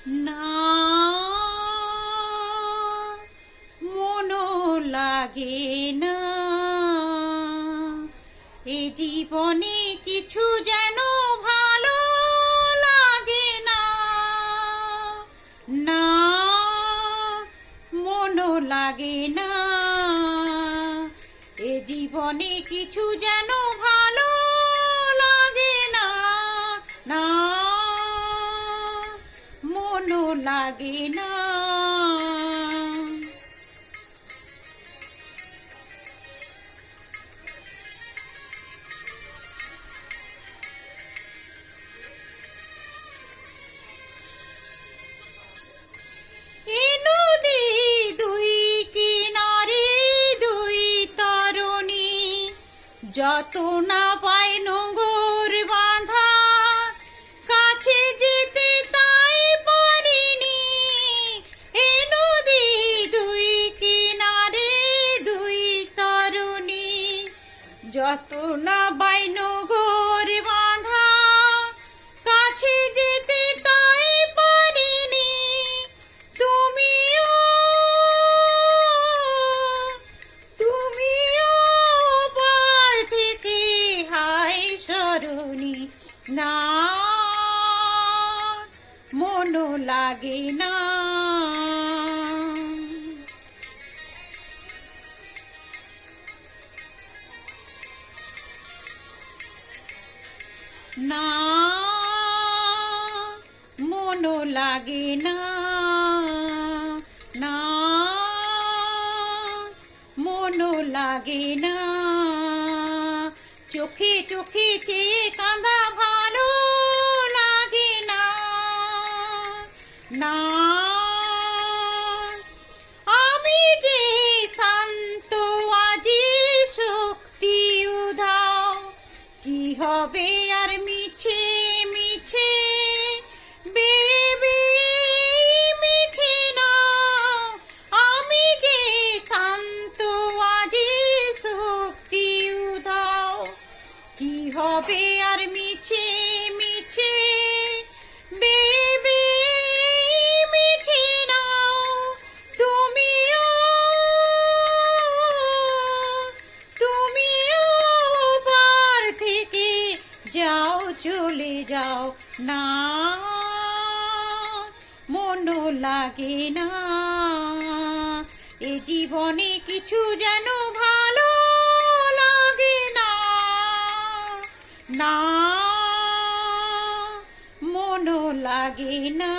না মনও লাগে না, এ জীবনে কিছু যেন ভালো লাগে না। না মনও লাগে না, এ জীবনে কিছু যেন ভালো লাগে না। না মনও লাগে না। যত না পাই নোঙর বাঁধা, কাছে যেতে তাই পারিনি। এ নদী দুই কিনারে দুই তরুণী, যত না পাই নোঙর বাঁধা, কাছে যেতে তাই পারিনি। না মনও লাগে না। না মনও লাগে না। না মনও লাগে না। চোখে চোখে চেয়ে কাঁদা ভালো লাগে না। না আমি যে শান্ত আজি শক্তি উধাও, কি হবে আর মিছে মিছে বেবি মিছে না। আমি যে শান্ত আজি শক্তি উধাও, কি হবে আর মিছে মিছে বেবি মিছে নাও। তুমিও পার থেকে যাও, চলে যাও। না মনও লাগে না, এ জীবনে কিছু যেন ভালো লাগে না। না মনও লাগে না।